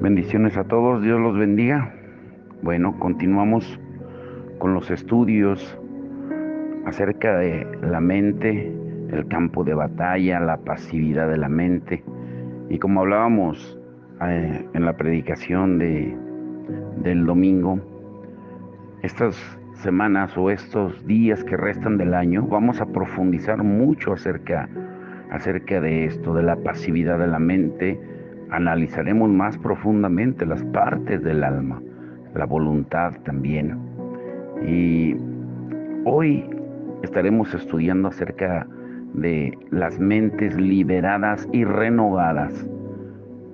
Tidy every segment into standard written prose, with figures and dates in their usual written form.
Bendiciones a todos, Dios los bendiga. Bueno, continuamos con los estudios acerca de la mente, el campo de batalla, la pasividad de la mente. Y como hablábamos en la predicación del domingo, estas semanas o estos días que restan del año, vamos a profundizar mucho acerca de esto, de la pasividad de la mente. Analizaremos más profundamente las partes del alma, la voluntad también. Y hoy estaremos estudiando acerca de las mentes liberadas y renovadas.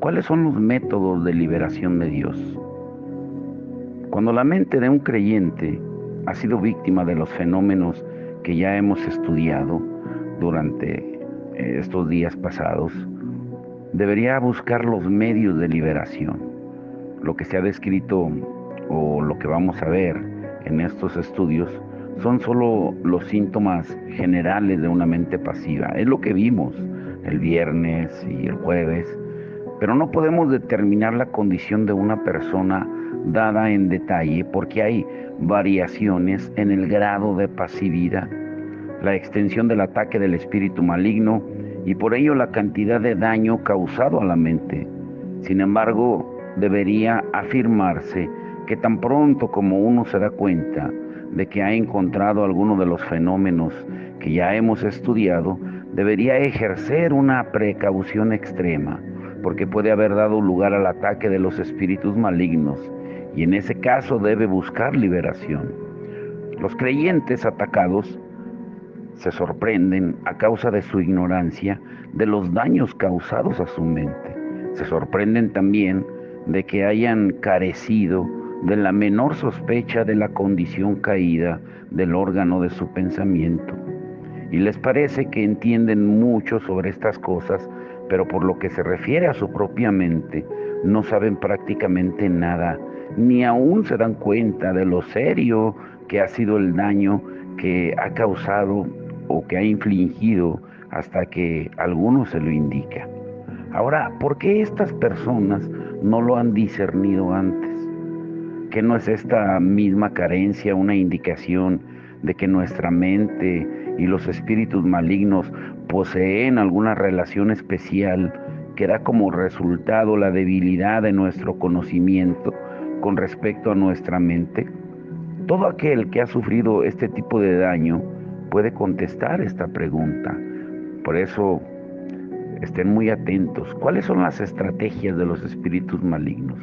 ¿Cuáles son los métodos de liberación de Dios? Cuando la mente de un creyente ha sido víctima de los fenómenos que ya hemos estudiado durante estos días pasados, debería buscar los medios de liberación. Lo que se ha descrito o lo que vamos a ver en estos estudios son solo los síntomas generales de una mente pasiva. Es lo que vimos el viernes y el jueves, pero no podemos determinar la condición de una persona dada en detalle porque hay variaciones en el grado de pasividad, la extensión del ataque del espíritu maligno y por ello la cantidad de daño causado a la mente. Sin embargo, debería afirmarse que tan pronto como uno se da cuenta de que ha encontrado alguno de los fenómenos que ya hemos estudiado, debería ejercer una precaución extrema, porque puede haber dado lugar al ataque de los espíritus malignos, y en ese caso debe buscar liberación. Los creyentes atacados se sorprenden a causa de su ignorancia de los daños causados a su mente. Se sorprenden también de que hayan carecido de la menor sospecha de la condición caída del órgano de su pensamiento. Y les parece que entienden mucho sobre estas cosas, pero por lo que se refiere a su propia mente, no saben prácticamente nada, ni aún se dan cuenta de lo serio que ha sido el daño que ha causado o que ha infligido hasta que alguno se lo indica. Ahora, ¿por qué estas personas no lo han discernido antes? ¿Que no es esta misma carencia una indicación de que nuestra mente y los espíritus malignos poseen alguna relación especial que da como resultado la debilidad de nuestro conocimiento con respecto a nuestra mente? Todo aquel que ha sufrido este tipo de daño puede contestar esta pregunta. Por eso, estén muy atentos. ¿Cuáles son las estrategias de los espíritus malignos?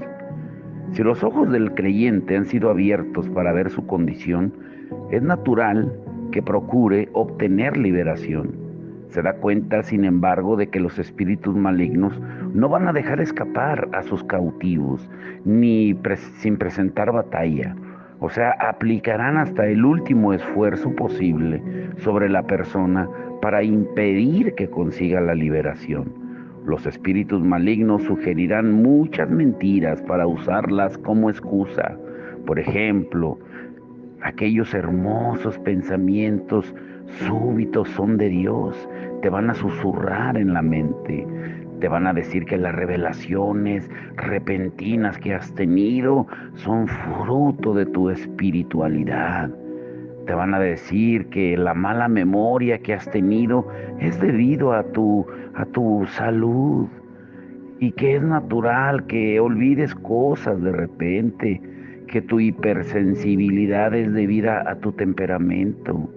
Si los ojos del creyente han sido abiertos para ver su condición, es natural que procure obtener liberación. Se da cuenta, sin embargo, de que los espíritus malignos no van a dejar escapar a sus cautivos, sin presentar batalla. O sea, aplicarán hasta el último esfuerzo posible sobre la persona para impedir que consiga la liberación. Los espíritus malignos sugerirán muchas mentiras para usarlas como excusa. Por ejemplo, aquellos hermosos pensamientos súbitos son de Dios. Te van a susurrar en la mente. Te van a decir que las revelaciones repentinas que has tenido son fruto de tu espiritualidad. Te van a decir que la mala memoria que has tenido es debido a tu salud y que es natural que olvides cosas de repente, que tu hipersensibilidad es debida a tu temperamento,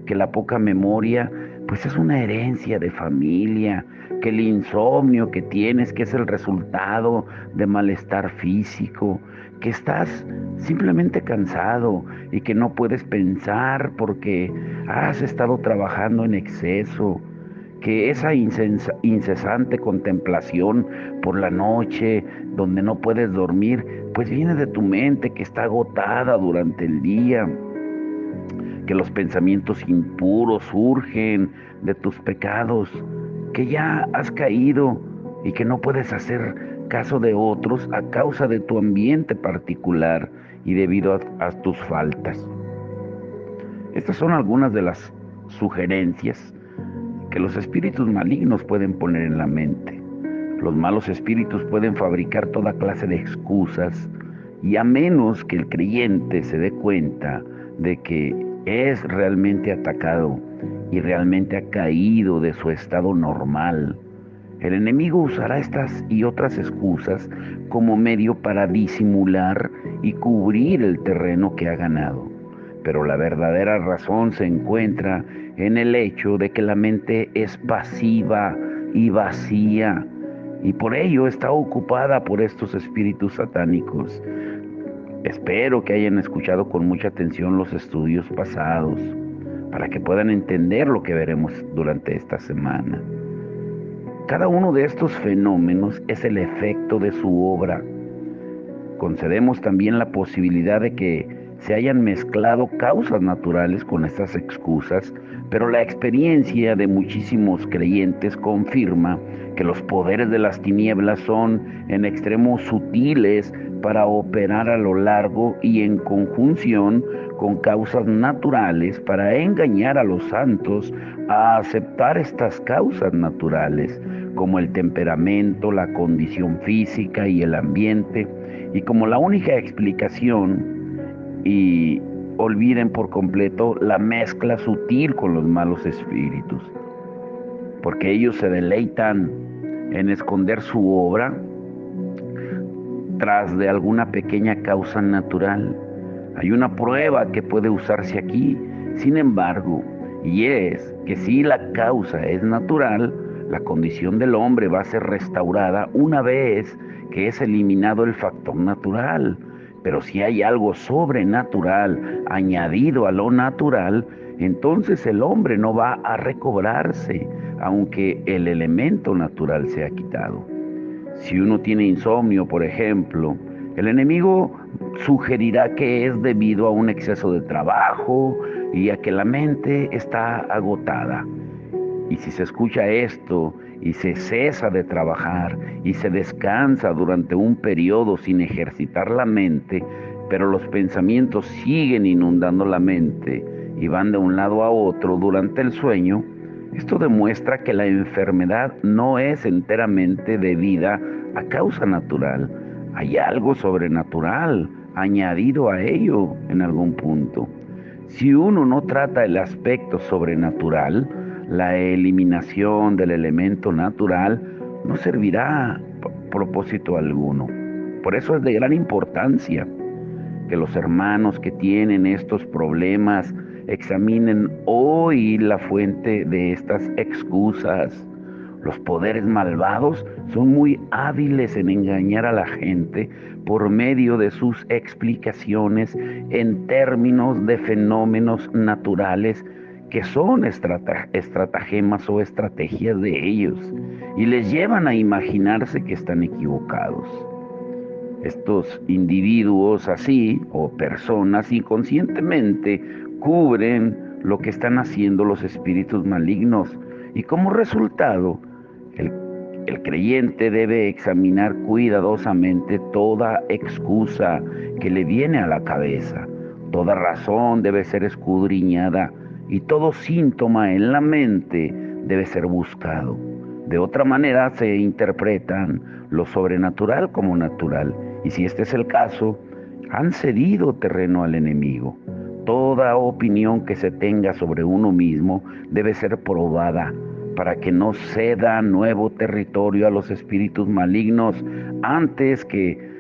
que la poca memoria pues es una herencia de familia, que el insomnio que tienes que es el resultado de malestar físico, que estás simplemente cansado y que no puedes pensar porque has estado trabajando en exceso, que esa incesante contemplación por la noche, donde no puedes dormir, pues viene de tu mente que está agotada durante el día, que los pensamientos impuros surgen de tus pecados, que ya has caído y que no puedes hacer caso de otros a causa de tu ambiente particular y debido a tus faltas. Estas son algunas de las sugerencias que los espíritus malignos pueden poner en la mente. Los malos espíritus pueden fabricar toda clase de excusas y a menos que el creyente se dé cuenta de que es realmente atacado y realmente ha caído de su estado normal, el enemigo usará estas y otras excusas como medio para disimular y cubrir el terreno que ha ganado. Pero la verdadera razón se encuentra en el hecho de que la mente es pasiva y vacía y por ello está ocupada por estos espíritus satánicos. Espero que hayan escuchado con mucha atención los estudios pasados para que puedan entender lo que veremos durante esta semana. Cada uno de estos fenómenos es el efecto de su obra. Concedemos también la posibilidad de que se hayan mezclado causas naturales con estas excusas, pero la experiencia de muchísimos creyentes confirma que los poderes de las tinieblas son en extremo sutiles para operar a lo largo y en conjunción con causas naturales para engañar a los santos a aceptar estas causas naturales, como el temperamento, la condición física y el ambiente, y como la única explicación, y olviden por completo la mezcla sutil con los malos espíritus, porque ellos se deleitan en esconder su obra tras de alguna pequeña causa natural. Hay una prueba que puede usarse aquí, sin embargo, y es que si la causa es natural, la condición del hombre va a ser restaurada una vez que es eliminado el factor natural. Pero si hay algo sobrenatural añadido a lo natural, entonces el hombre no va a recobrarse, aunque el elemento natural sea quitado. Si uno tiene insomnio, por ejemplo, el enemigo sugerirá que es debido a un exceso de trabajo y a que la mente está agotada. Y si se escucha esto y se cesa de trabajar y se descansa durante un periodo sin ejercitar la mente, pero los pensamientos siguen inundando la mente y van de un lado a otro durante el sueño, esto demuestra que la enfermedad no es enteramente debida a causa natural. Hay algo sobrenatural añadido a ello en algún punto. Si uno no trata el aspecto sobrenatural, la eliminación del elemento natural no servirá a propósito alguno. Por eso es de gran importancia que los hermanos que tienen estos problemas examinen hoy la fuente de estas excusas. Los poderes malvados son muy hábiles en engañar a la gente por medio de sus explicaciones en términos de fenómenos naturales que son estratagemas o estrategias de ellos y les llevan a imaginarse que están equivocados. Estos individuos así o personas inconscientemente cubren lo que están haciendo los espíritus malignos y como resultado el creyente debe examinar cuidadosamente toda excusa que le viene a la cabeza. Toda razón debe ser escudriñada y todo síntoma en la mente debe ser buscado. De otra manera se interpretan lo sobrenatural como natural. Y si este es el caso, han cedido terreno al enemigo. Toda opinión que se tenga sobre uno mismo debe ser probada para que no ceda nuevo territorio a los espíritus malignos antes que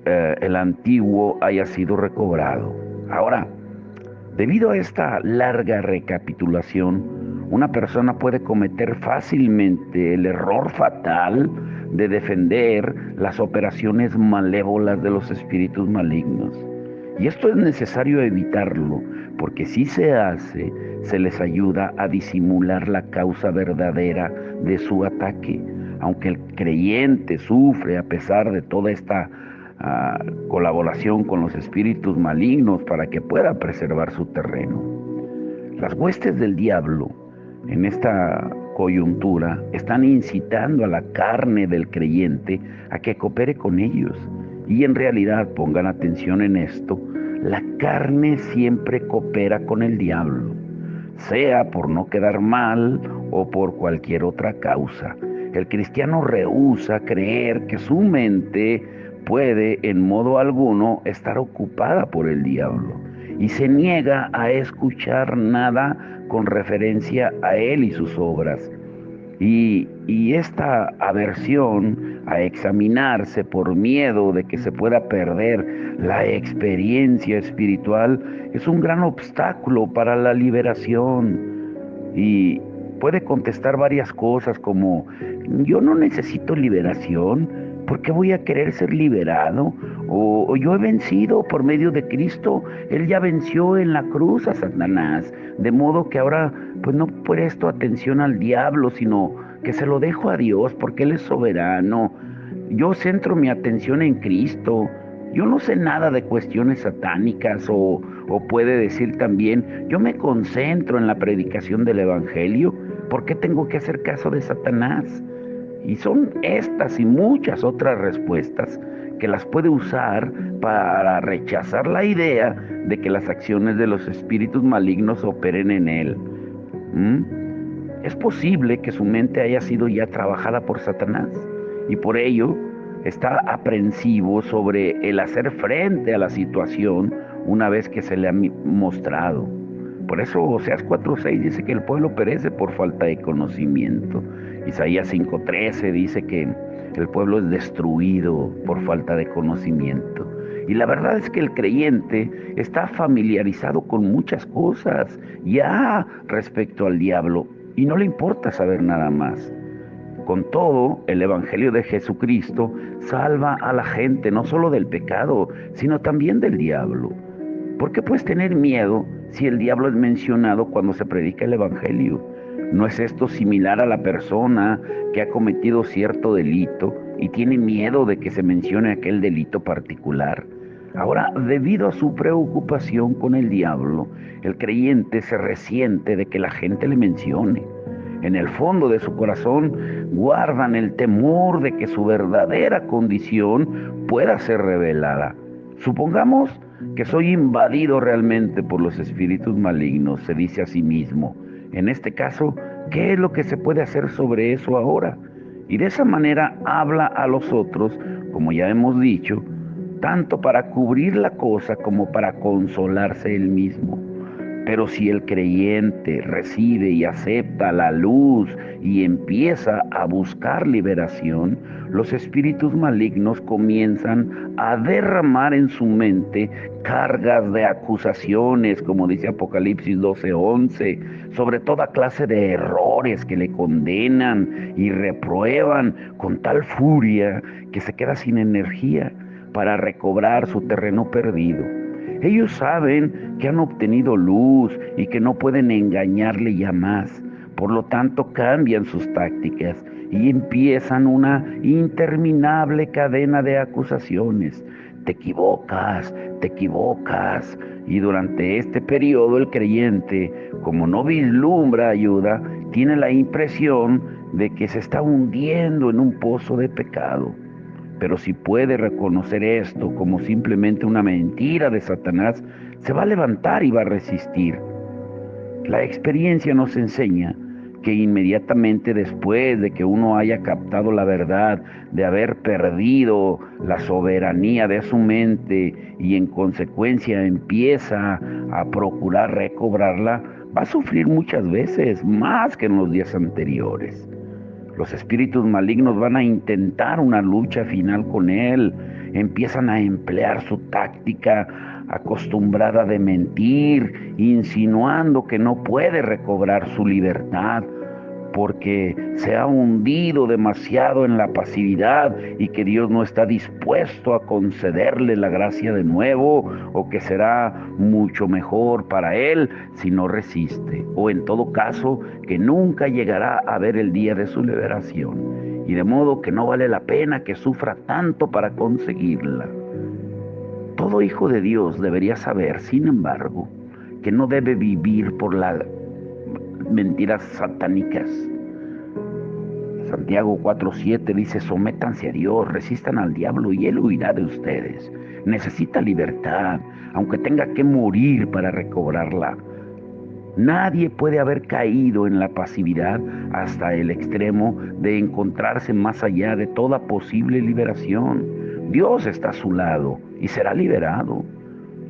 el antiguo haya sido recobrado. Ahora, debido a esta larga recapitulación, una persona puede cometer fácilmente el error fatal de defender las operaciones malévolas de los espíritus malignos. Y esto es necesario evitarlo, porque si se hace, se les ayuda a disimular la causa verdadera de su ataque. Aunque el creyente sufre a pesar de toda esta colaboración con los espíritus malignos para que pueda preservar su terreno. Las huestes del diablo en esta coyuntura están incitando a la carne del creyente a que coopere con ellos. Y en realidad, pongan atención en esto, la carne siempre coopera con el diablo, sea por no quedar mal o por cualquier otra causa. El cristiano rehúsa creer que su mente puede en modo alguno estar ocupada por el diablo y se niega a escuchar nada con referencia a él y sus obras. Y esta aversión a examinarse por miedo de que se pueda perder la experiencia espiritual es un gran obstáculo para la liberación. Y puede contestar varias cosas como, yo no necesito liberación, ¿por qué voy a querer ser liberado? O yo he vencido por medio de Cristo, Él ya venció en la cruz a Satanás, de modo que ahora pues no presto atención al diablo, sino que se lo dejo a Dios porque Él es soberano. Yo centro mi atención en Cristo. Yo no sé nada de cuestiones satánicas o puede decir también, yo me concentro en la predicación del Evangelio. ¿Por qué tengo que hacer caso de Satanás? Y son estas y muchas otras respuestas que las puede usar para rechazar la idea de que las acciones de los espíritus malignos operen en él. ¿Mm? Es posible que su mente haya sido ya trabajada por Satanás y por ello está aprensivo sobre el hacer frente a la situación una vez que se le ha mostrado. Por eso Oseas 4:6 dice que el pueblo perece por falta de conocimiento. Isaías 5:13 dice que el pueblo es destruido por falta de conocimiento. Y la verdad es que el creyente está familiarizado con muchas cosas ya respecto al diablo y no le importa saber nada más. Con todo, el Evangelio de Jesucristo salva a la gente no solo del pecado, sino también del diablo. ¿Por qué puedes tener miedo si el diablo es mencionado cuando se predica el Evangelio? ¿No es esto similar a la persona que ha cometido cierto delito y tiene miedo de que se mencione aquel delito particular? Ahora, debido a su preocupación con el diablo, el creyente se resiente de que la gente le mencione. En el fondo de su corazón guardan el temor de que su verdadera condición pueda ser revelada. Supongamos que soy invadido realmente por los espíritus malignos, se dice a sí mismo. En este caso, ¿qué es lo que se puede hacer sobre eso ahora? Y de esa manera habla a los otros, como ya hemos dicho, tanto para cubrir la cosa como para consolarse él mismo. Pero si el creyente recibe y acepta la luz y empieza a buscar liberación, los espíritus malignos comienzan a derramar en su mente cargas de acusaciones, como dice Apocalipsis 12:11, sobre toda clase de errores que le condenan y reprueban con tal furia que se queda sin energía para recobrar su terreno perdido. Ellos saben que han obtenido luz y que no pueden engañarle ya más. Por lo tanto, cambian sus tácticas y empiezan una interminable cadena de acusaciones. Te equivocas, te equivocas. Y durante este periodo el creyente, como no vislumbra ayuda, tiene la impresión de que se está hundiendo en un pozo de pecado. Pero si puede reconocer esto como simplemente una mentira de Satanás, se va a levantar y va a resistir. La experiencia nos enseña que inmediatamente después de que uno haya captado la verdad, de haber perdido la soberanía de su mente y en consecuencia empieza a procurar recobrarla, va a sufrir muchas veces más que en los días anteriores. Los espíritus malignos van a intentar una lucha final con él. Empiezan a emplear su táctica acostumbrada de mentir, insinuando que no puede recobrar su libertad porque se ha hundido demasiado en la pasividad y que Dios no está dispuesto a concederle la gracia de nuevo, o que será mucho mejor para él si no resiste, o en todo caso que nunca llegará a ver el día de su liberación, y de modo que no vale la pena que sufra tanto para conseguirla. Todo hijo de Dios debería saber, sin embargo, que no debe vivir por las mentiras satánicas. Santiago 4:7 dice, sométanse a Dios, resistan al diablo y él huirá de ustedes. Necesita libertad, aunque tenga que morir para recobrarla. Nadie puede haber caído en la pasividad hasta el extremo de encontrarse más allá de toda posible liberación. Dios está a su lado y será liberado.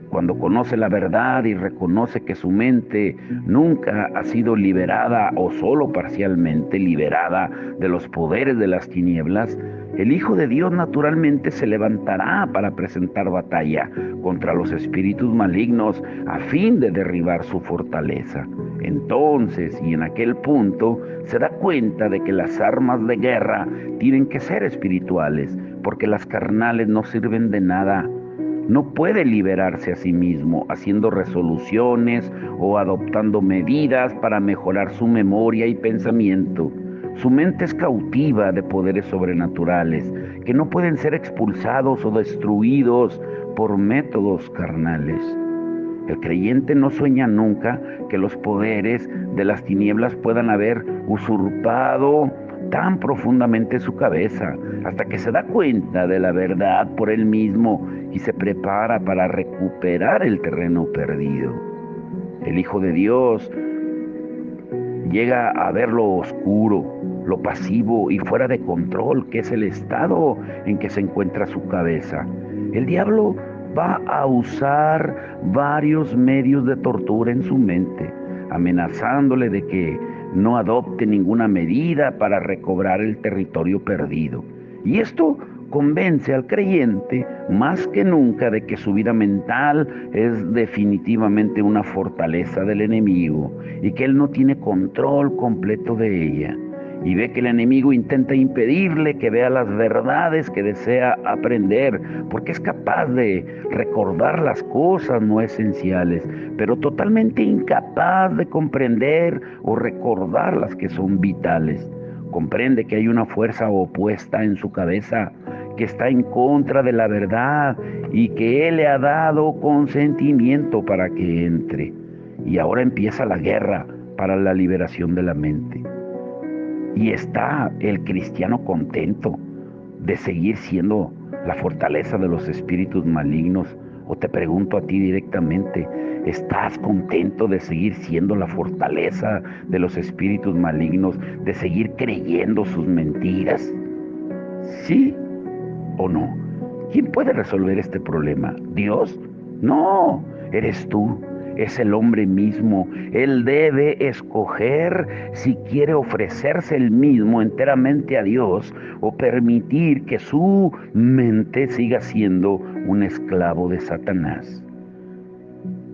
Cuando conoce la verdad y reconoce que su mente nunca ha sido liberada o solo parcialmente liberada de los poderes de las tinieblas, el Hijo de Dios naturalmente se levantará para presentar batalla contra los espíritus malignos a fin de derribar su fortaleza. Entonces, y en aquel punto, se da cuenta de que las armas de guerra tienen que ser espirituales, porque las carnales no sirven de nada. No puede liberarse a sí mismo haciendo resoluciones o adoptando medidas para mejorar su memoria y pensamiento. Su mente es cautiva de poderes sobrenaturales que no pueden ser expulsados o destruidos por métodos carnales. El creyente no sueña nunca que los poderes de las tinieblas puedan haber usurpado tan profundamente su cabeza, hasta que se da cuenta de la verdad por él mismo y se prepara para recuperar el terreno perdido. El Hijo de Dios llega a ver lo oscuro, lo pasivo y fuera de control, que es el estado en que se encuentra su cabeza. El diablo va a usar varios medios de tortura en su mente, amenazándole de que no adopte ninguna medida para recobrar el territorio perdido. Y esto convence al creyente más que nunca de que su vida mental es definitivamente una fortaleza del enemigo y que él no tiene control completo de ella. Y ve que el enemigo intenta impedirle que vea las verdades que desea aprender, porque es capaz de recordar las cosas no esenciales, pero totalmente incapaz de comprender o recordar las que son vitales. Comprende que hay una fuerza opuesta en su cabeza que está en contra de la verdad y que él le ha dado consentimiento para que entre. Y ahora empieza la guerra para la liberación de la mente. Y está el cristiano contento de seguir siendo la fortaleza de los espíritus malignos. O te pregunto a ti directamente, ¿estás contento de seguir siendo la fortaleza de los espíritus malignos, de seguir creyendo sus mentiras? ¿Sí o no? ¿Quién puede resolver este problema? ¿Dios? No, eres tú. Es el hombre mismo. Él debe escoger si quiere ofrecerse él mismo enteramente a Dios o permitir que su mente siga siendo un esclavo de Satanás.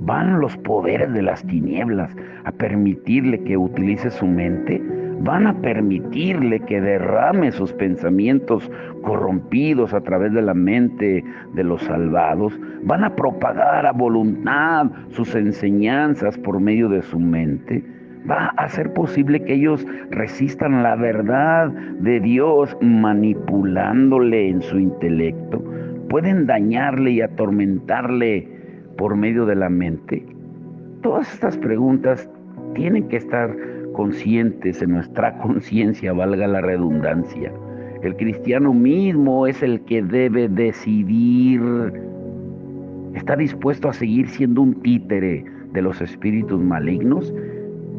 ¿Van los poderes de las tinieblas a permitirle que utilice su mente? ¿Van a permitirle que derrame sus pensamientos corrompidos a través de la mente de los salvados? ¿Van a propagar a voluntad sus enseñanzas por medio de su mente? ¿Va a ser posible que ellos resistan la verdad de Dios manipulándole en su intelecto? ¿Pueden dañarle y atormentarle por medio de la mente? Todas estas preguntas tienen que estar conscientes en nuestra conciencia, valga la redundancia. El cristiano mismo es el que debe decidir. ¿Está dispuesto a seguir siendo un títere de los espíritus malignos?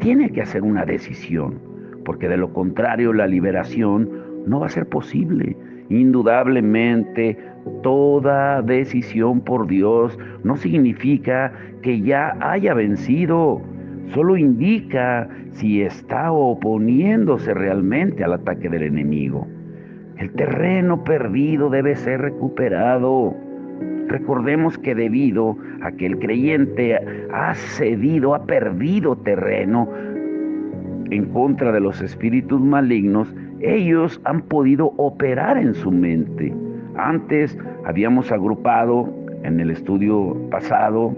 Tiene que hacer una decisión, porque de lo contrario la liberación no va a ser posible. Indudablemente, toda decisión por Dios no significa que ya haya vencido, solo indica si está oponiéndose realmente al ataque del enemigo. El terreno perdido debe ser recuperado. Recordemos que debido a que el creyente ha cedido, ha perdido terreno en contra de los espíritus malignos, ellos han podido operar en su mente. Antes habíamos agrupado en el estudio pasado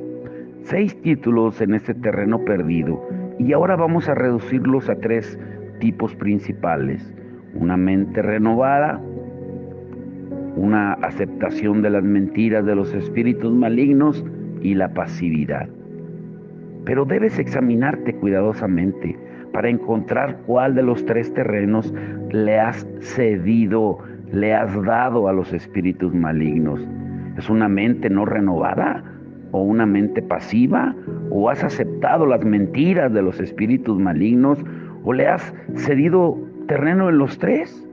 6 títulos en este terreno perdido y ahora vamos a reducirlos a 3 tipos principales: una mente renovada, una aceptación de las mentiras de los espíritus malignos y la pasividad. Pero debes examinarte cuidadosamente para encontrar cuál de los 3 terrenos le has cedido, le has dado a los espíritus malignos. ¿Es una mente no renovada? o una mente pasiva? ¿O has aceptado las mentiras de los espíritus malignos? ¿O le has cedido terreno en los tres?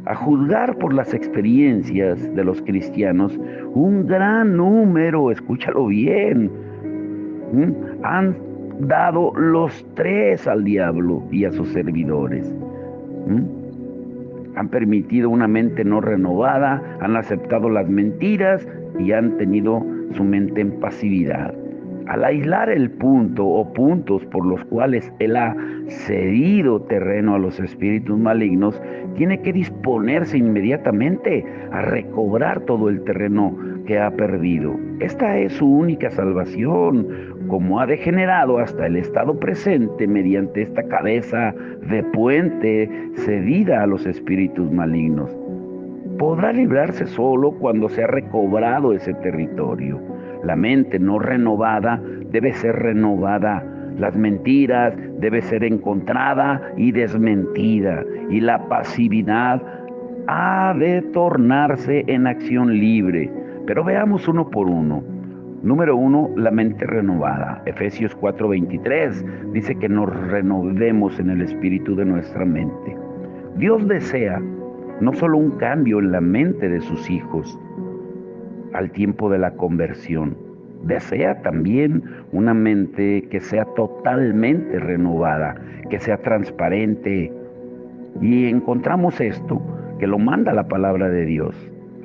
A juzgar por las experiencias de los cristianos, un gran número, escúchalo bien, han dado los tres al diablo y a sus servidores. Han permitido una mente no renovada, han aceptado las mentiras y han tenido su mente en pasividad. Al aislar el punto o puntos por los cuales él ha cedido terreno a los espíritus malignos, tiene que disponerse inmediatamente a recobrar todo el terreno que ha perdido. Esta es su única salvación, como ha degenerado hasta el estado presente mediante esta cabeza de puente cedida a los espíritus malignos. Podrá librarse solo cuando se ha recobrado ese territorio. La mente no renovada debe ser renovada. Las mentiras debe ser encontrada y desmentida. Y la pasividad ha de tornarse en acción libre. Pero veamos uno por uno. Número 1, la mente renovada. Efesios 4:23 dice que nos renovemos en el espíritu de nuestra mente. Dios desea no solo un cambio en la mente de sus hijos al tiempo de la conversión, desea también una mente que sea totalmente renovada, que sea transparente. Y encontramos esto, que lo manda la palabra de Dios.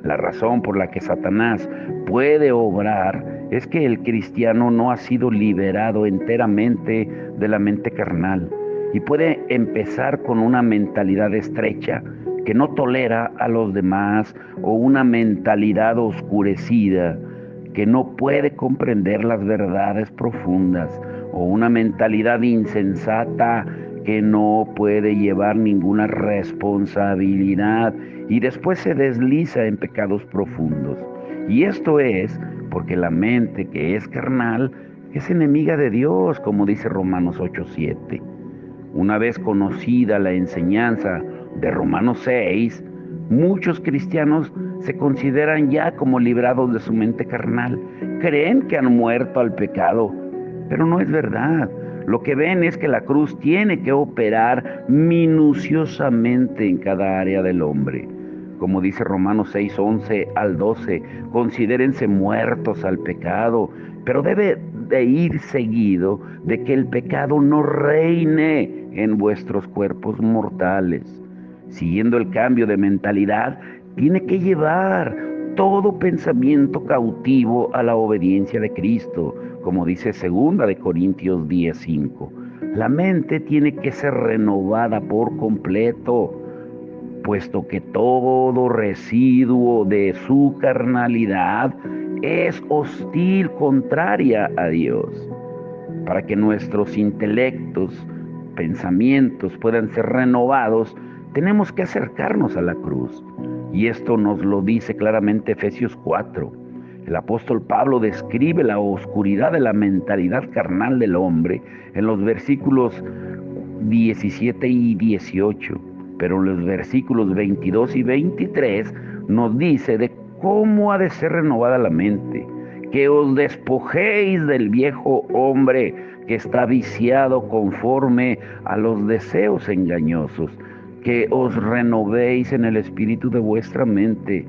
La razón por la que Satanás puede obrar es que el cristiano no ha sido liberado enteramente de la mente carnal y puede empezar con una mentalidad estrecha que no tolera a los demás, o una mentalidad oscurecida que no puede comprender las verdades profundas, o una mentalidad insensata que no puede llevar ninguna responsabilidad y después se desliza en pecados profundos. Y esto es porque la mente que es carnal es enemiga de Dios, como dice Romanos 8:7. Una vez conocida la enseñanza de Romanos 6, muchos cristianos se consideran ya como librados de su mente carnal. Creen que han muerto al pecado, pero no es verdad. Lo que ven es que la cruz tiene que operar minuciosamente en cada área del hombre. Como dice Romanos 6:11 al 12, considérense muertos al pecado, pero debe de ir seguido de que el pecado no reine en vuestros cuerpos mortales. Siguiendo el cambio de mentalidad, tiene que llevar todo pensamiento cautivo a la obediencia de Cristo, como dice 2 de Corintios 10:5. La mente tiene que ser renovada por completo, puesto que todo residuo de su carnalidad es hostil, contraria a Dios. Para que nuestros intelectos, pensamientos puedan ser renovados, tenemos que acercarnos a la cruz. Y esto nos lo dice claramente Efesios 4. El apóstol Pablo describe la oscuridad de la mentalidad carnal del hombre en los versículos 17 y 18. Pero en los versículos 22 y 23 nos dice de cómo ha de ser renovada la mente. Que os despojéis del viejo hombre que está viciado conforme a los deseos engañosos, que os renovéis en el espíritu de vuestra mente.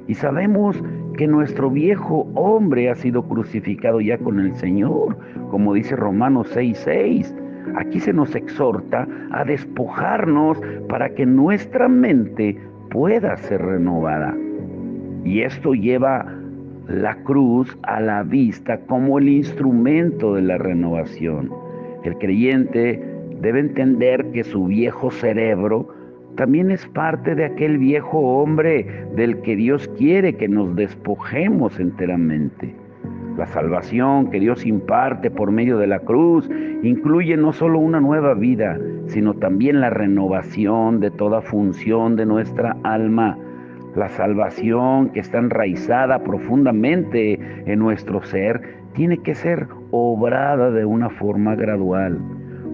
Y sabemos que nuestro viejo hombre ha sido crucificado ya con el Señor, como dice Romanos 6:6. Aquí se nos exhorta a despojarnos para que nuestra mente pueda ser renovada. Y esto lleva la cruz a la vista como el instrumento de la renovación. El creyente debe entender que su viejo cerebro también es parte de aquel viejo hombre del que Dios quiere que nos despojemos enteramente. La salvación que Dios imparte por medio de la cruz incluye no solo una nueva vida, sino también la renovación de toda función de nuestra alma. La salvación que está enraizada profundamente en nuestro ser tiene que ser obrada de una forma gradual.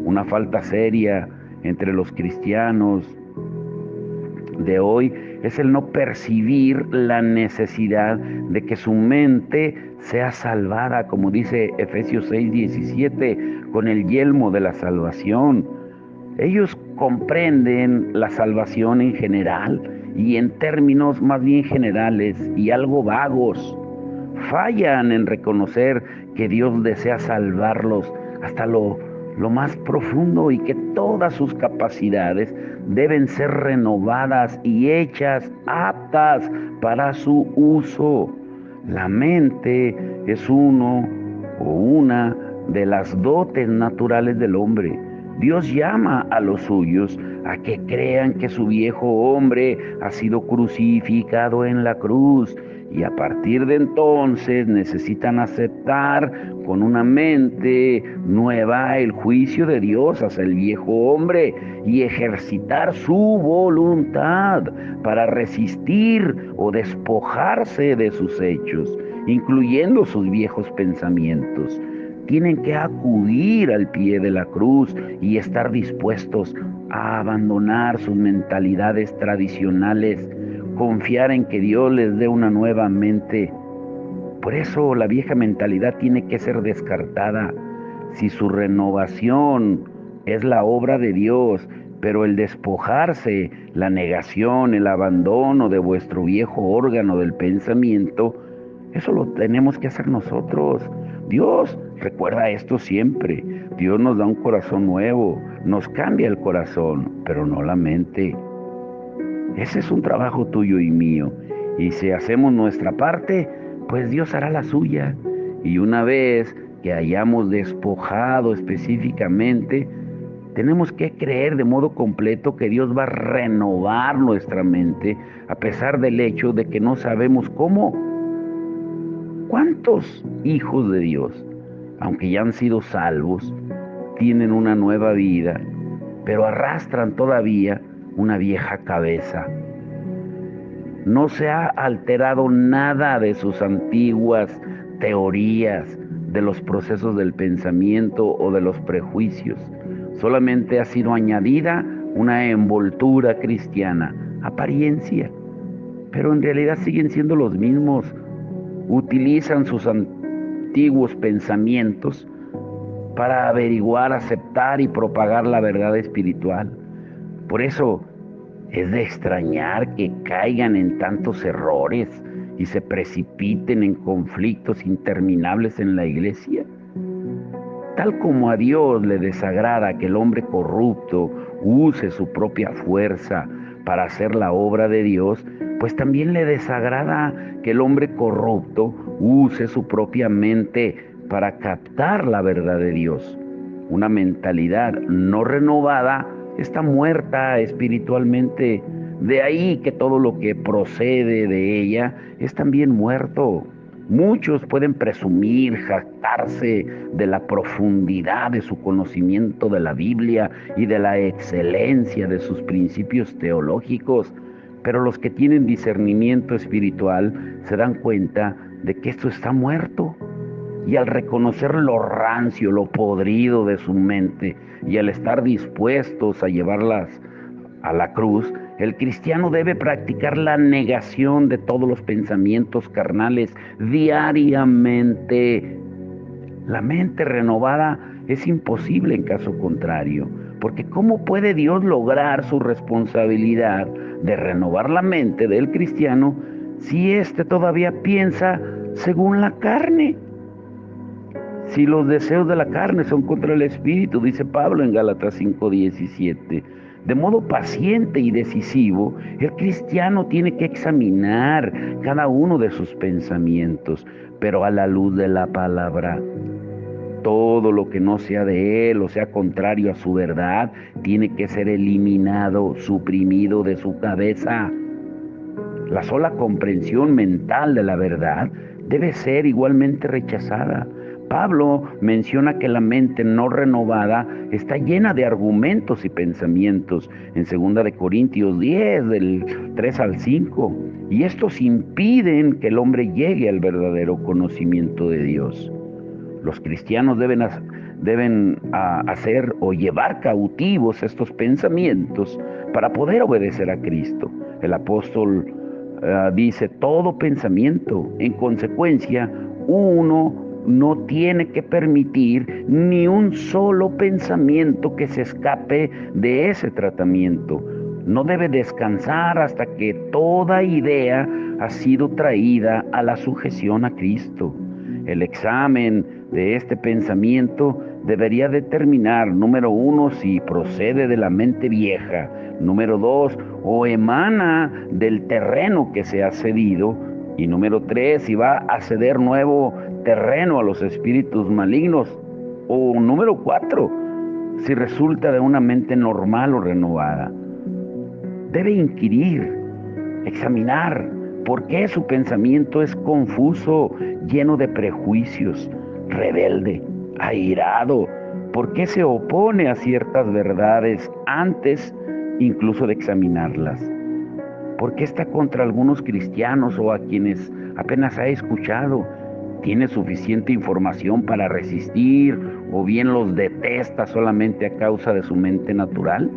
Una falta seria entre los cristianos de hoy es el no percibir la necesidad de que su mente sea salvada, como dice Efesios 6:17, con el yelmo de la salvación. Ellos comprenden la salvación en general y en términos más bien generales y algo vagos. Fallan en reconocer que Dios desea salvarlos hasta lo más profundo y que todas sus capacidades deben ser renovadas y hechas aptas para su uso. La mente es uno o una de las dotes naturales del hombre. Dios llama a los suyos a que crean que su viejo hombre ha sido crucificado en la cruz y a partir de entonces necesitan aceptar con una mente nueva el juicio de Dios hacia el viejo hombre y ejercitar su voluntad para resistir o despojarse de sus hechos, incluyendo sus viejos pensamientos. Tienen que acudir al pie de la cruz y estar dispuestos a abandonar sus mentalidades tradicionales, confiar en que Dios les dé una nueva mente. Por eso la vieja mentalidad tiene que ser descartada. Si su renovación es la obra de Dios, pero el despojarse, la negación, el abandono de vuestro viejo órgano del pensamiento, eso lo tenemos que hacer nosotros. Dios recuerda esto siempre. Dios nos da un corazón nuevo, nos cambia el corazón, pero no la mente. Ese es un trabajo tuyo y mío. Y si hacemos nuestra parte, pues Dios hará la suya. Y una vez que hayamos despojado específicamente, tenemos que creer de modo completo que Dios va a renovar nuestra mente, a pesar del hecho de que no sabemos cómo. ¿Cuántos hijos de Dios, aunque ya han sido salvos, tienen una nueva vida, pero arrastran todavía una vieja cabeza? No se ha alterado nada de sus antiguas teorías, de los procesos del pensamiento o de los prejuicios. Solamente ha sido añadida una envoltura cristiana, apariencia, pero en realidad siguen siendo los mismos. Utilizan sus antiguos pensamientos para averiguar, aceptar y propagar la verdad espiritual. Por eso es de extrañar que caigan en tantos errores y se precipiten en conflictos interminables en la iglesia. Tal como a Dios le desagrada que el hombre corrupto use su propia fuerza para hacer la obra de Dios, pues también le desagrada que el hombre corrupto use su propia mente para captar la verdad de Dios. Una mentalidad no renovada está muerta espiritualmente. De ahí que todo lo que procede de ella es también muerto. Muchos pueden presumir, jactarse de la profundidad de su conocimiento de la Biblia y de la excelencia de sus principios teológicos, pero los que tienen discernimiento espiritual se dan cuenta de que esto está muerto. Y al reconocer lo rancio, lo podrido de su mente y al estar dispuestos a llevarlas a la cruz, el cristiano debe practicar la negación de todos los pensamientos carnales diariamente. La mente renovada es imposible en caso contrario, porque ¿cómo puede Dios lograr su responsabilidad de renovar la mente del cristiano si éste todavía piensa según la carne? Si los deseos de la carne son contra el espíritu, dice Pablo en Gálatas 5:17. De modo paciente y decisivo, el cristiano tiene que examinar cada uno de sus pensamientos, pero a la luz de la palabra. Todo lo que no sea de él o sea contrario a su verdad, tiene que ser eliminado, suprimido de su cabeza. La sola comprensión mental de la verdad debe ser igualmente rechazada. Pablo menciona que la mente no renovada está llena de argumentos y pensamientos en 2 Corintios 10, del 3 al 5, y estos impiden que el hombre llegue al verdadero conocimiento de Dios. Los cristianos deben hacer o llevar cautivos estos pensamientos para poder obedecer a Cristo. El apóstol dice todo pensamiento. En consecuencia, uno no tiene que permitir ni un solo pensamiento que se escape de ese tratamiento. No debe descansar hasta que toda idea ha sido traída a la sujeción a Cristo. El examen de este pensamiento debería determinar, número uno, si procede de la mente vieja, número dos, o emana del terreno que se ha cedido, y número tres, si va a ceder nuevo terreno a los espíritus malignos, o número cuatro, si resulta de una mente normal o renovada. Debe inquirir, examinar por qué su pensamiento es confuso, lleno de prejuicios, rebelde, airado, por qué se opone a ciertas verdades antes incluso de examinarlas. ¿Por qué está contra algunos cristianos o a quienes apenas ha escuchado? ¿Tiene suficiente información para resistir o bien los detesta solamente a causa de su mente natural?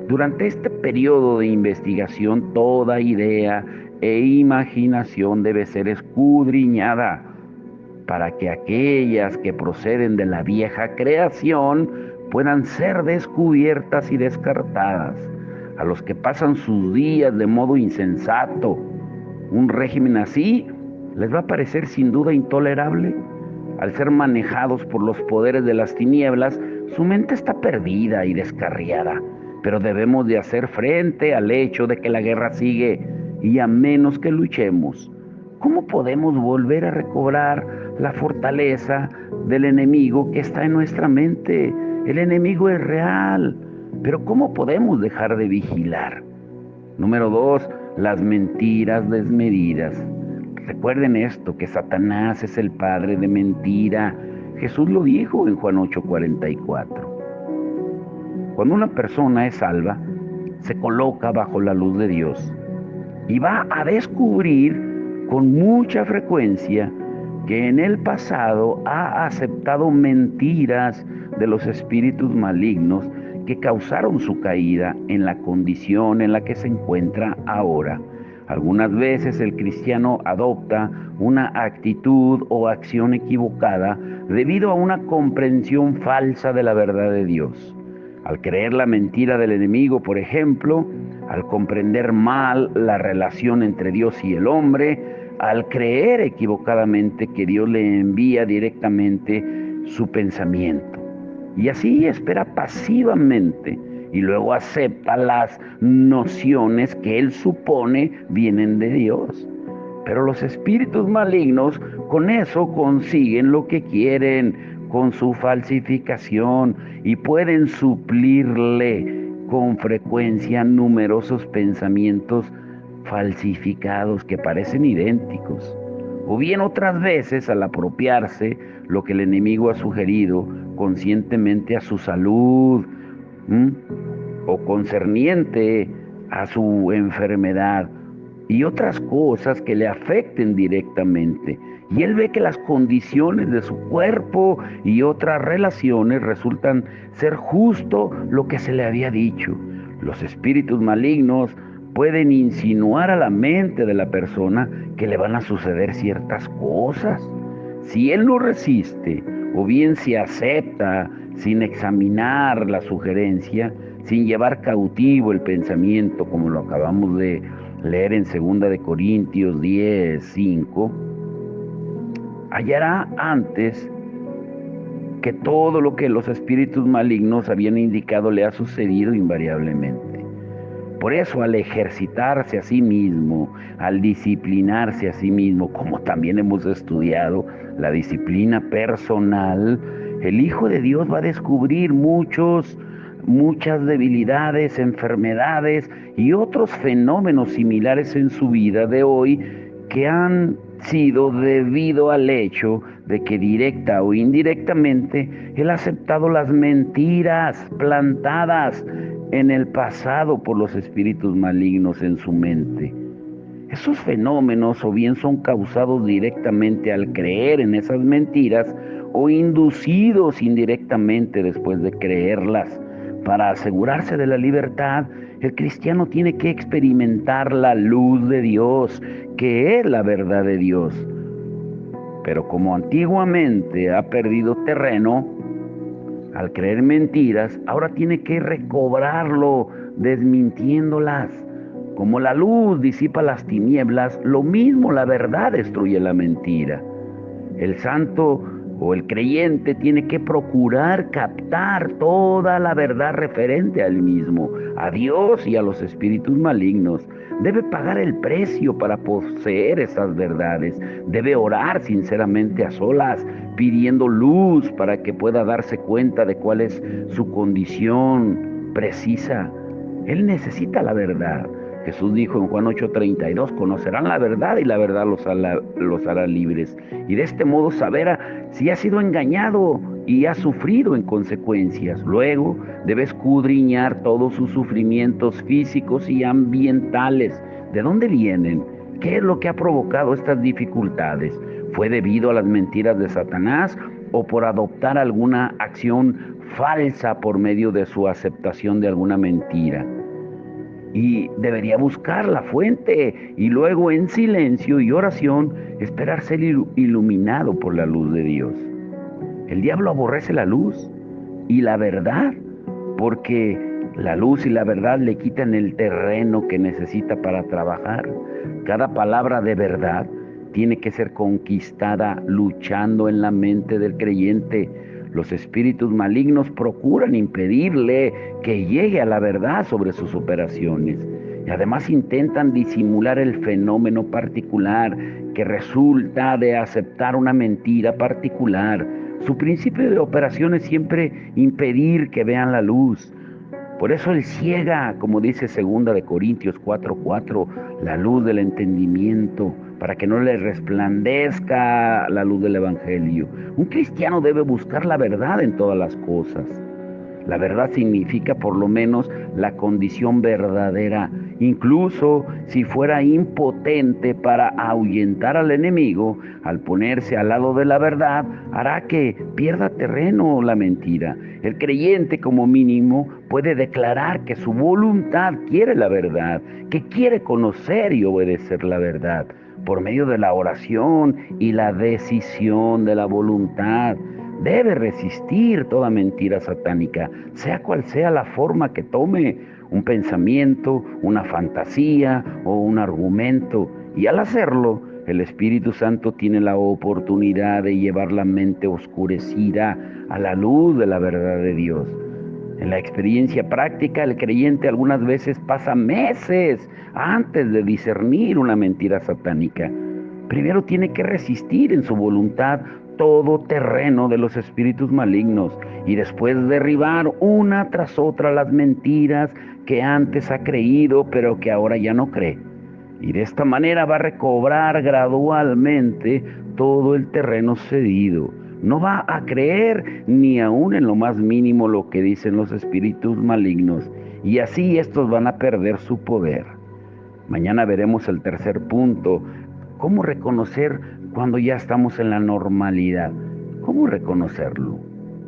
Durante este periodo de investigación, toda idea e imaginación debe ser escudriñada para que aquellas que proceden de la vieja creación puedan ser descubiertas y descartadas. A los que pasan sus días de modo insensato, un régimen así les va a parecer sin duda intolerable. Al ser manejados por los poderes de las tinieblas, su mente está perdida y descarriada. Pero debemos de hacer frente al hecho de que la guerra sigue, y a menos que luchemos, ¿cómo podemos volver a recobrar la fortaleza del enemigo que está en nuestra mente? El enemigo es real, pero ¿cómo podemos dejar de vigilar? Número dos, las mentiras desmedidas. Recuerden esto, que Satanás es el padre de mentira. Jesús lo dijo en Juan 8:44. Cuando una persona es salva, se coloca bajo la luz de Dios y va a descubrir con mucha frecuencia que en el pasado ha aceptado mentiras de los espíritus malignos que causaron su caída en la condición en la que se encuentra ahora. Algunas veces el cristiano adopta una actitud o acción equivocada debido a una comprensión falsa de la verdad de Dios. Al creer la mentira del enemigo, por ejemplo, al comprender mal la relación entre Dios y el hombre, al creer equivocadamente que Dios le envía directamente su pensamiento. Y así espera pasivamente y luego acepta las nociones que él supone vienen de Dios. Pero los espíritus malignos con eso consiguen lo que quieren, con su falsificación, y pueden suplirle con frecuencia numerosos pensamientos falsificados que parecen idénticos. O bien otras veces, al apropiarse lo que el enemigo ha sugerido conscientemente a su salud, o concerniente a su enfermedad y otras cosas que le afecten directamente. Y él ve que las condiciones de su cuerpo y otras relaciones resultan ser justo lo que se le había dicho. Los espíritus malignos pueden insinuar a la mente de la persona que le van a suceder ciertas cosas. Si él no resiste, o bien si acepta sin examinar la sugerencia, sin llevar cautivo el pensamiento, como lo acabamos de leer en 2 Corintios 10:5, hallará antes que todo lo que los espíritus malignos habían indicado le ha sucedido invariablemente. Por eso, al ejercitarse a sí mismo, al disciplinarse a sí mismo, como también hemos estudiado la disciplina personal, el Hijo de Dios va a descubrir muchas debilidades, enfermedades y otros fenómenos similares en su vida de hoy que han sido debido al hecho de que directa o indirectamente él ha aceptado las mentiras plantadas en el pasado por los espíritus malignos en su mente. Esos fenómenos o bien son causados directamente al creer en esas mentiras o inducidos indirectamente después de creerlas, Para asegurarse de la libertad, el cristiano tiene que experimentar la luz de Dios, que es la verdad de Dios. Pero como antiguamente ha perdido terreno, al creer mentiras, ahora tiene que recobrarlo, desmintiéndolas. Como la luz disipa las tinieblas, lo mismo la verdad destruye la mentira. El santo o el creyente tiene que procurar captar toda la verdad referente a él mismo, a Dios y a los espíritus malignos. Debe pagar el precio para poseer esas verdades. Debe orar sinceramente a solas, pidiendo luz para que pueda darse cuenta de cuál es su condición precisa. Él necesita la verdad. Jesús dijo en Juan 8:32, conocerán la verdad y la verdad los hará libres. Y de este modo saber si ha sido engañado y ha sufrido en consecuencias. Luego debe escudriñar todos sus sufrimientos físicos y ambientales. ¿De dónde vienen? ¿Qué es lo que ha provocado estas dificultades? ¿Fue debido a las mentiras de Satanás o por adoptar alguna acción falsa por medio de su aceptación de alguna mentira? Y debería buscar la fuente y luego en silencio y oración esperar ser iluminado por la luz de Dios. El diablo aborrece la luz y la verdad porque la luz y la verdad le quitan el terreno que necesita para trabajar. Cada palabra de verdad tiene que ser conquistada luchando en la mente del creyente. Los espíritus malignos procuran impedirle que llegue a la verdad sobre sus operaciones y además intentan disimular el fenómeno particular que resulta de aceptar una mentira particular. Su principio de operación es siempre impedir que vean la luz. Por eso él ciega, como dice 2 Corintios 4:4, la luz del entendimiento, para que no le resplandezca la luz del Evangelio. Un cristiano debe buscar la verdad en todas las cosas. La verdad significa por lo menos la condición verdadera. Incluso si fuera impotente para ahuyentar al enemigo, al ponerse al lado de la verdad, hará que pierda terreno la mentira. El creyente como mínimo puede declarar que su voluntad quiere la verdad, que quiere conocer y obedecer la verdad por medio de la oración y la decisión de la voluntad. Debe resistir toda mentira satánica, sea cual sea la forma que tome, un pensamiento, una fantasía o un argumento. Y al hacerlo, el Espíritu Santo tiene la oportunidad de llevar la mente oscurecida a la luz de la verdad de Dios. En la experiencia práctica, el creyente algunas veces pasa meses antes de discernir una mentira satánica. Primero tiene que resistir en su voluntad todo terreno de los espíritus malignos y después derribar una tras otra las mentiras que antes ha creído pero que ahora ya no cree. Y de esta manera va a recobrar gradualmente todo el terreno cedido. No va a creer ni aún en lo más mínimo lo que dicen los espíritus malignos, y así estos van a perder su poder. Mañana veremos el tercer punto: cómo reconocer cuando ya estamos en la normalidad. ¿Cómo reconocerlo?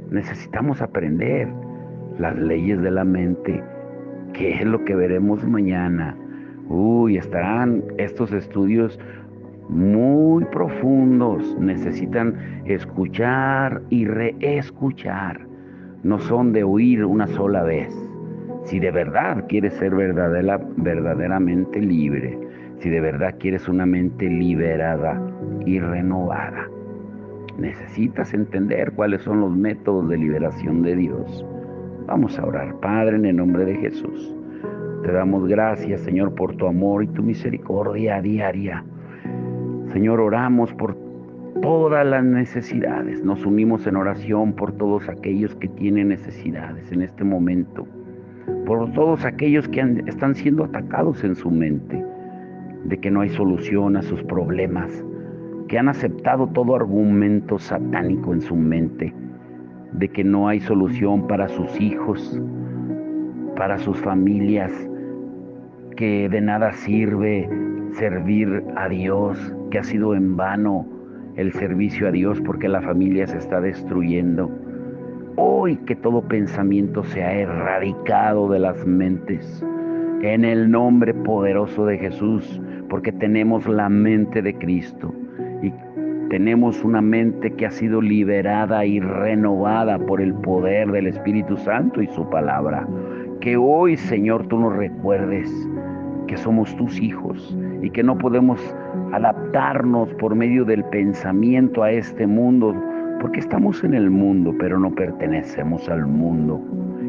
Necesitamos aprender las leyes de la mente, que es lo que veremos mañana. Estarán estos estudios muy profundos. Necesitan escuchar y reescuchar. No son de oír una sola vez. Si de verdad quieres ser verdaderamente libre, si de verdad quieres una mente liberada y renovada, necesitas entender cuáles son los métodos de liberación de Dios. Vamos a orar. Padre, en el nombre de Jesús, te damos gracias, Señor, por tu amor y tu misericordia diaria. Señor, oramos por todas las necesidades. Nos unimos en oración por todos aquellos que tienen necesidades en este momento, por todos aquellos que están siendo atacados en su mente, de que no hay solución a sus problemas, que han aceptado todo argumento satánico en su mente, de que no hay solución para sus hijos, para sus familias, que de nada sirve servir a Dios, que ha sido en vano el servicio a Dios porque la familia se está destruyendo. hoy que todo pensamiento sea erradicado de las mentes. En el nombre poderoso de Jesús, porque tenemos la mente de Cristo y tenemos una mente que ha sido liberada y renovada por el poder del Espíritu Santo y su palabra. Que hoy, Señor, tú nos recuerdes que somos tus hijos y que no podemos adaptarnos por medio del pensamiento a este mundo, porque estamos en el mundo, pero no pertenecemos al mundo.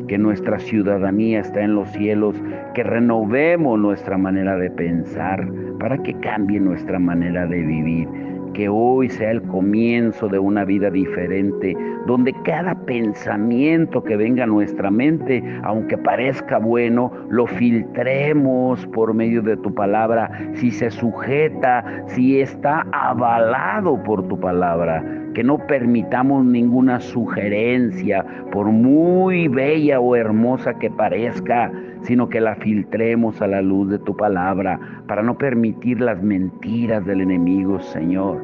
Que nuestra ciudadanía está en los cielos, que renovemos nuestra manera de pensar para que cambie nuestra manera de vivir. Que hoy sea el comienzo de una vida diferente, donde cada pensamiento que venga a nuestra mente, aunque parezca bueno, lo filtremos por medio de tu palabra, si se sujeta, si está avalado por tu palabra. Que no permitamos ninguna sugerencia, por muy bella o hermosa que parezca, sino que la filtremos a la luz de tu palabra, para no permitir las mentiras del enemigo, Señor.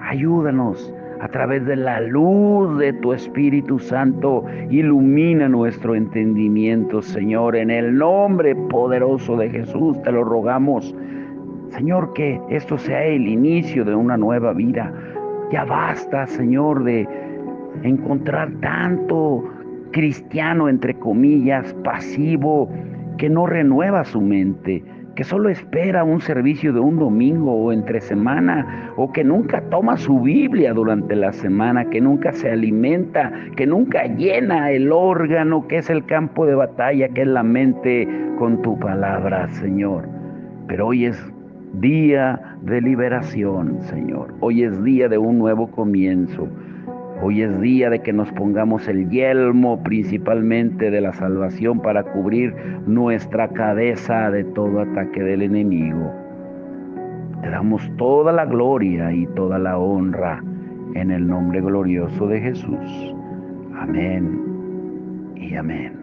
Ayúdanos a través de la luz de tu Espíritu Santo, ilumina nuestro entendimiento, Señor, en el nombre poderoso de Jesús te lo rogamos. Señor, que esto sea el inicio de una nueva vida. Ya basta, Señor, de encontrar tanto cristiano, entre comillas, pasivo, que no renueva su mente, que solo espera un servicio de un domingo o entre semana, o que nunca toma su Biblia durante la semana, que nunca se alimenta, que nunca llena el órgano que es el campo de batalla, que es la mente, con tu palabra, Señor. Pero hoy es día de liberación, Señor. Hoy es día de un nuevo comienzo. Hoy es día de que nos pongamos el yelmo principalmente de la salvación para cubrir nuestra cabeza de todo ataque del enemigo. Te damos toda la gloria y toda la honra en el nombre glorioso de Jesús. Amén y amén.